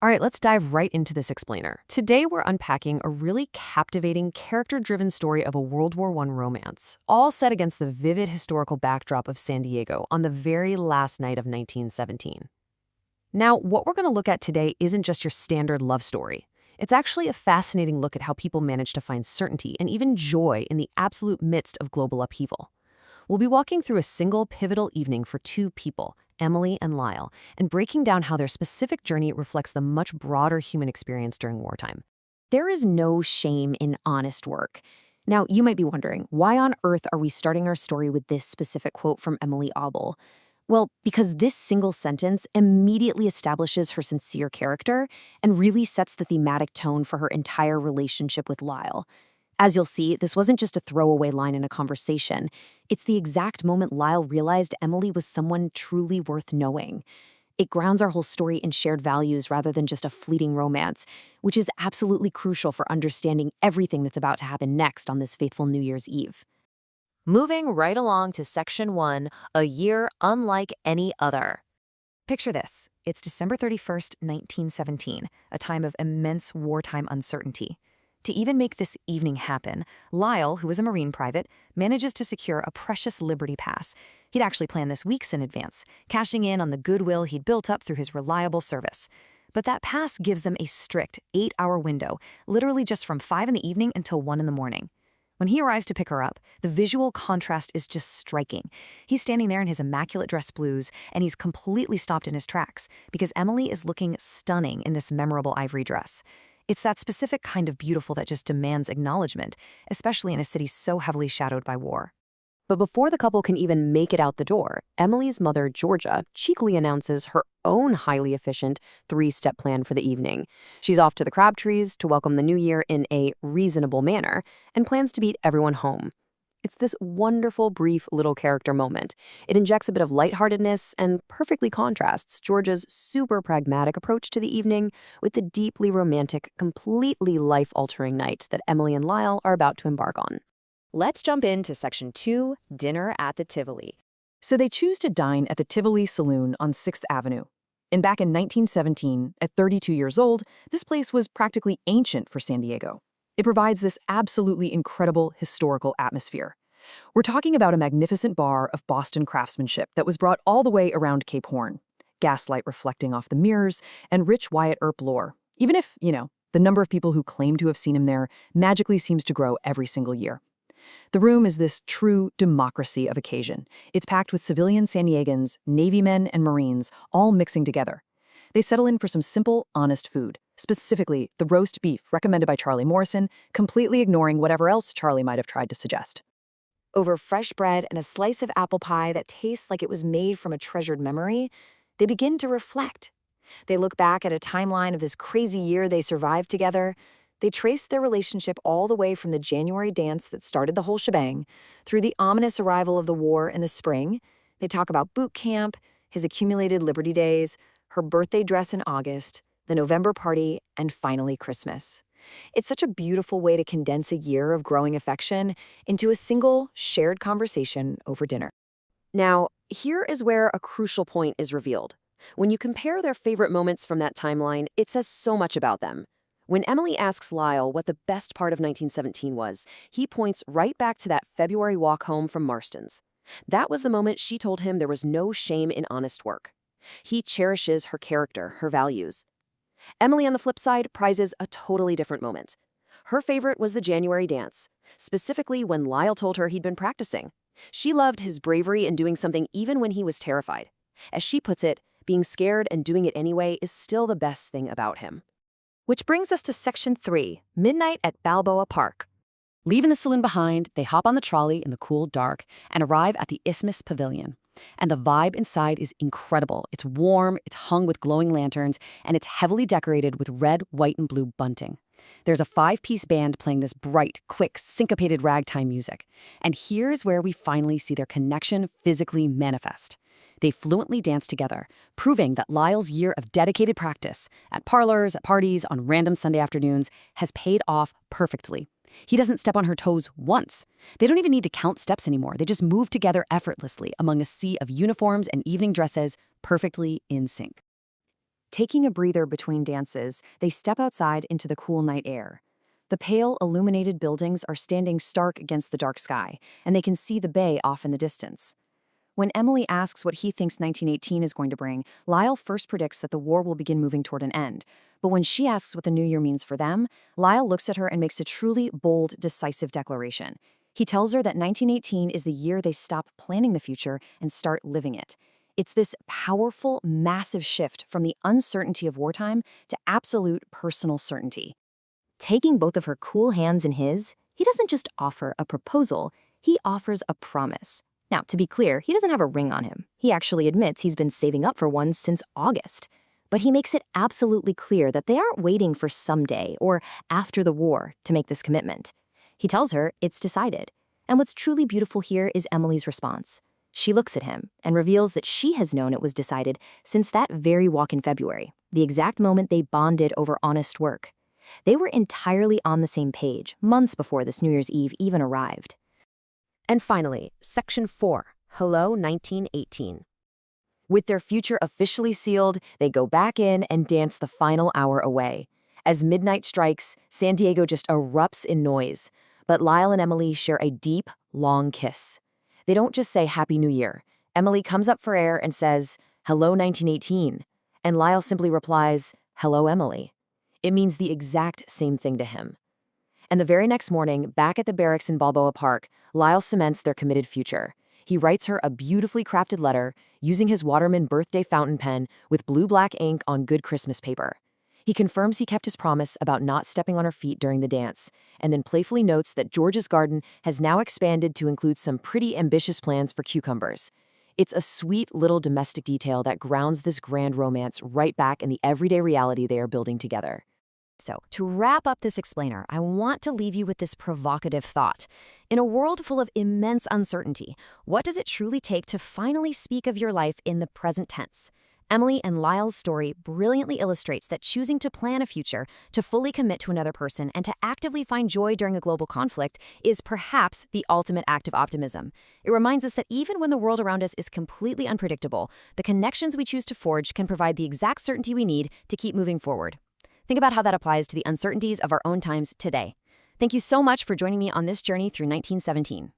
All right, let's dive right into this explainer. Today, we're unpacking a really captivating, character-driven story of a World War I romance, all set against the vivid historical backdrop of San Diego on the very last night of 1917. Now, what we're going to look at today isn't just your standard love story. It's actually a fascinating look at how people manage to find certainty and even joy in the absolute midst of global upheaval. We'll be walking through a single pivotal evening for two people, Emily and Lyle, and breaking down how their specific journey reflects the much broader human experience during wartime. There is no shame in honest work. Now, you might be wondering, why on earth are we starting our story with this specific quote from Emily Auble? Well, because this single sentence immediately establishes her sincere character and really sets the thematic tone for her entire relationship with Lyle. As you'll see, this wasn't just a throwaway line in a conversation. It's the exact moment Lyle realized Emily was someone truly worth knowing. It grounds our whole story in shared values rather than just a fleeting romance, which is absolutely crucial for understanding everything that's about to happen next on this fateful New Year's Eve. Moving right along to Section 1, a year unlike any other. Picture this. It's December 31st, 1917, a time of immense wartime uncertainty. To even make this evening happen, Lyle, who is a Marine private, manages to secure a precious Liberty Pass. He'd actually planned this weeks in advance, cashing in on the goodwill he'd built up through his reliable service. But that pass gives them a strict 8-hour window, literally just from 5 in the evening until 1 in the morning. When he arrives to pick her up, the visual contrast is just striking. He's standing there in his immaculate dress blues, and he's completely stopped in his tracks because Emily is looking stunning in this memorable ivory dress. It's that specific kind of beautiful that just demands acknowledgement, especially in a city so heavily shadowed by war. But before the couple can even make it out the door, Emily's mother, Georgia, cheekily announces her own highly efficient 3-step plan for the evening. She's off to the Crabtrees to welcome the new year in a reasonable manner and plans to beat everyone home. It's this wonderful, brief little character moment. It injects a bit of lightheartedness and perfectly contrasts Georgia's super pragmatic approach to the evening with the deeply romantic, completely life-altering night that Emily and Lyle are about to embark on. Let's jump into Section 2, dinner at the Tivoli. So they choose to dine at the Tivoli Saloon on 6th Avenue. And back in 1917, at 32 years old, this place was practically ancient for San Diego. It provides this absolutely incredible historical atmosphere. We're talking about a magnificent bar of Boston craftsmanship that was brought all the way around Cape Horn, gaslight reflecting off the mirrors, and rich Wyatt Earp lore, even if, the number of people who claim to have seen him there magically seems to grow every single year. The room is this true democracy of occasion. It's packed with civilian San Diegans, Navy men, and Marines, all mixing together. They settle in for some simple, honest food, specifically the roast beef recommended by Charlie Morrison, completely ignoring whatever else Charlie might have tried to suggest. Over fresh bread and a slice of apple pie that tastes like it was made from a treasured memory, they begin to reflect. They look back at a timeline of this crazy year they survived together. They trace their relationship all the way from the January dance that started the whole shebang, through the ominous arrival of the war in the spring. They talk about boot camp, his accumulated Liberty Days, her birthday dress in August, the November party, and finally Christmas. It's such a beautiful way to condense a year of growing affection into a single, shared conversation over dinner. Now, here is where a crucial point is revealed. When you compare their favorite moments from that timeline, it says so much about them. When Emily asks Lyle what the best part of 1917 was, he points right back to that February walk home from Marston's. That was the moment she told him there was no shame in honest work. He cherishes her character, her values. Emily, on the flip side, prizes a totally different moment. Her favorite was the January dance, specifically when Lyle told her he'd been practicing. She loved his bravery in doing something even when he was terrified. As she puts it, being scared and doing it anyway is still the best thing about him. Which brings us to Section 3, midnight at Balboa Park. Leaving the saloon behind, they hop on the trolley in the cool dark and arrive at the Isthmus Pavilion. And the vibe inside is incredible. It's warm, it's hung with glowing lanterns, and it's heavily decorated with red, white, and blue bunting. There's a 5-piece band playing this bright, quick, syncopated ragtime music. And here's where we finally see their connection physically manifest. They fluently dance together, proving that Lyle's year of dedicated practice at parlors, at parties, on random Sunday afternoons has paid off perfectly. He doesn't step on her toes once. They don't even need to count steps anymore. They just move together effortlessly among a sea of uniforms and evening dresses, perfectly in sync. Taking a breather between dances, they step outside into the cool night air. The pale, illuminated buildings are standing stark against the dark sky, and they can see the bay off in the distance. When Emily asks what he thinks 1918 is going to bring, Lyle first predicts that the war will begin moving toward an end. But when she asks what the new year means for them, Lyle looks at her and makes a truly bold, decisive declaration. He tells her that 1918 is the year they stop planning the future and start living it. It's this powerful, massive shift from the uncertainty of wartime to absolute personal certainty. Taking both of her cool hands in his, he doesn't just offer a proposal, he offers a promise. Now, to be clear, he doesn't have a ring on him. He actually admits he's been saving up for one since August. But he makes it absolutely clear that they aren't waiting for someday or after the war to make this commitment. He tells her it's decided. And what's truly beautiful here is Emily's response. She looks at him and reveals that she has known it was decided since that very walk in February, the exact moment they bonded over honest work. They were entirely on the same page, months before this New Year's Eve even arrived. And finally, Section 4, Hello 1918. With their future officially sealed, they go back in and dance the final hour away. As midnight strikes, San Diego just erupts in noise. But Lyle and Emily share a deep, long kiss. They don't just say Happy New Year. Emily comes up for air and says, Hello 1918. And Lyle simply replies, Hello Emily. It means the exact same thing to him. And the very next morning, back at the barracks in Balboa Park, Lyle cements their committed future. He writes her a beautifully crafted letter using his Waterman birthday fountain pen with blue-black ink on good Christmas paper. He confirms he kept his promise about not stepping on her feet during the dance, and then playfully notes that George's garden has now expanded to include some pretty ambitious plans for cucumbers. It's a sweet little domestic detail that grounds this grand romance right back in the everyday reality they are building together. So, to wrap up this explainer, I want to leave you with this provocative thought. In a world full of immense uncertainty, what does it truly take to finally speak of your life in the present tense? Emily and Lyle's story brilliantly illustrates that choosing to plan a future, to fully commit to another person, and to actively find joy during a global conflict is perhaps the ultimate act of optimism. It reminds us that even when the world around us is completely unpredictable, the connections we choose to forge can provide the exact certainty we need to keep moving forward. Think about how that applies to the uncertainties of our own times today. Thank you so much for joining me on this journey through 1917.